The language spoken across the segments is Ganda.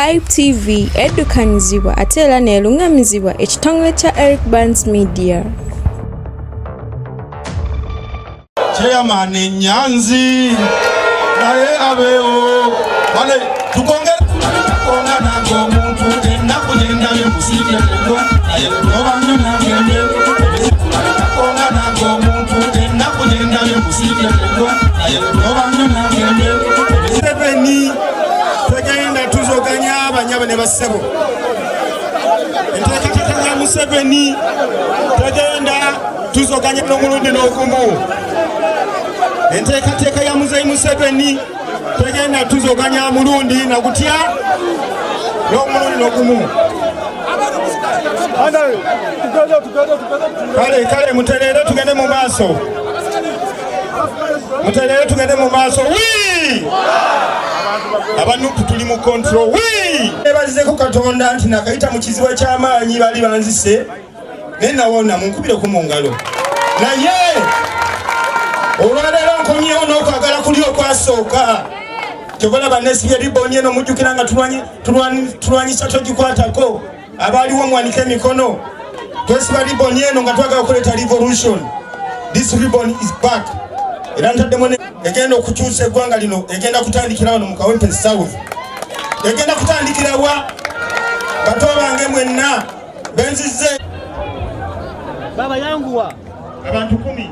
Hype TV edukanyizibwa ate era n'erungamizibwa ekitongole kya Eric Barnes Media. Chairman Nyanzi naye abeewo wale tukongera konga nango omuntu enakugenda y'omusiki endo naye obanyo nagende konga nango omuntu enakugenda y'omusiki endo naye obanyo nagende Museveni tegenda tuzoganya abanyaba ne bassebo enteekateeka ya Museveni tegenda tuzoganya n'omulundi n'ogumu enteekateeka ya Muzeeyi Museveni tegenda tuzoganya mulundi na gutya n'omulundi n'ogumu. Kale muterere tugende mu maaso, muterere tugende mu maaso. Abantu tuli mu control. Nebazizeko Katonda nti nakayita mu kizibu eky'amaanyi bali banzise nenawona munkubire ku mu ngalo naye olwaleero nkomyewo n'okwagala kuli okwasooka kyobola bannesibye libonye eno mujjukira nga tulwanyisa togikwatako abaaliwo mwanike emikono twesiba libonye eno nga twagala okuleeta revolution. This ribbon is back era ntaddemu egenda okukyusa eggwanga lino egenda kutandikira wano mu Kawempe South egenda kutandikira wa bato bange mwenna benzize baba yanguwa abantu 10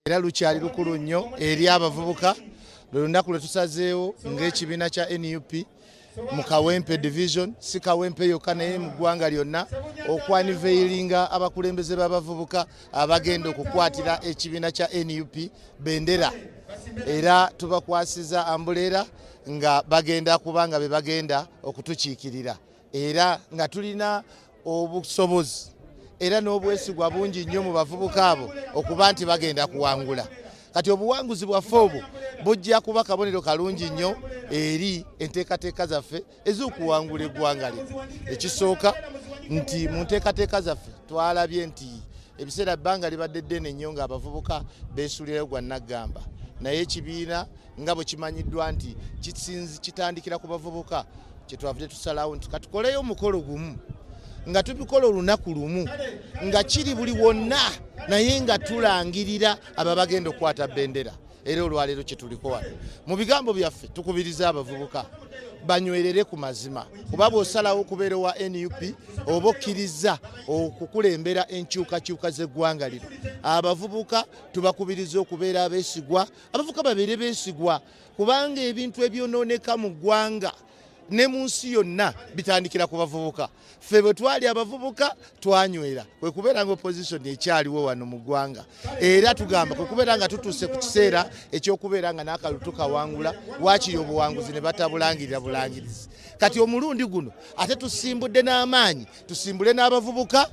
era lukyali lukulu nnyo eri abavubuka lunaku lwe tusazeewo ng'ekibiina kya NUP mu Kawempe division si Kawempe yokka naye mu ggwanga lyonna okwaniveiringa abakulembeze b'abavubuka abagenda okukwatira ekibiina kya NUP bendera era tubakwasiza ambuleera nga bagenda kubanga be bagenda okutukiikirira era nga tulina obusobozi era n'obwesigwa bungi nnyo mu bavubuka abo okuba nti bagenda kuwangula. Kati obuwanguzi bwaffe obwo bujja kuba kabonero kalungi nnyo eri enteekateeka zaffe ez'okuwangula eggwanga lino. Ekisooka nti mu nteekateeka zaffe twalabye nti ebiseera bbanga libadde ddene nnyo ng'abavubuka beesuulirayo gwa naggamba naye ekibiina nga bwe kimanyiddwa nti kitandikira ku bavubuka kyetwavudde tusalawo nti katukoleyo omukolo gumu nga tubikola olunaku lumu nga kiri buli wonna naye nga tulangirira ababagenda okukwata bendera era olwaleero kyetuliko wano mu bigambo byaffe tukubiriza abavubuka banywerere ku mazima kuba bw'osalawo okubeera wa NUP oba okkiriza okukulembera enkyukakyuka z'eggwanga lino abavubuka tubakubiriza okubeera abeesigwa abavubuka babeere beesigwa kubanga ebintu ebyonooneka mu ggwanga ne mu nsi yonna bitandikira ku bavubuka. Ffe bwe twali abavubuka twanywera kwe kubeera nga opposition ekyaliwo wano mu ggwanga era tugamba kwe kubeera nga tutuuse ku kiseera ekyokubeera nga n'akalulu tukawangula waakiri obuwanguzi ne batabulangirira bulangirizi. Kati omulundi guno ate tusimbudde n'amaanyi tusimbule n'abavubuka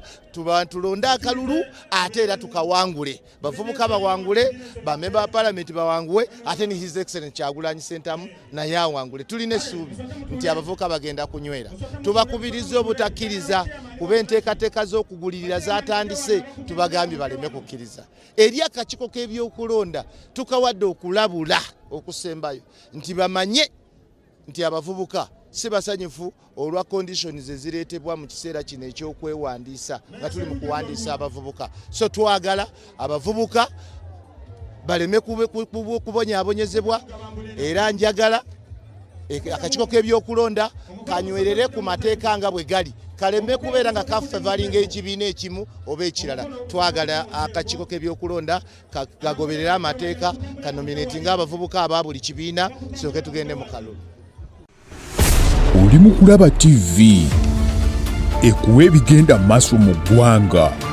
tulonde akalulu ate era tukawangule bavubuka bawangule bamemba ba palamenti bawanguwe ate ne His Excellency Kyagulanyi Ssentamu naye awangule. Tulina essuubi nti abavubuka bagenda kunywera. Tubakubiriza obutakkiriza kuba enteekateeka z'okugulirira zatandise tubagambye baleme kukkiriza. Eri akakiiko k'ebyokulonda tukawadde okulabula okusembayo nti bamanye nti abavubuka si basanyufu olwa conditions ezireetebwa mu kiseera kino eky'okwewandiisa nga tuli mu kuwandiisa abavubuka. So twagala abavubuka baleme kubonyaabonyezebwa era njagala akakiiko k'ebyokulonda kanywerere ku mateeka nga bwe gali kaleme kubeera nga kafavalinga ekibiina ekimu oba ekirala. Twagala akakiiko k'ebyokulonda kagoberera amateeka kanominatinga abavubuka aba buli kibiina soke tugende mu kalulu. Oli mu Kulaba TV ekuwa ebigenda maaso mu ggwanga.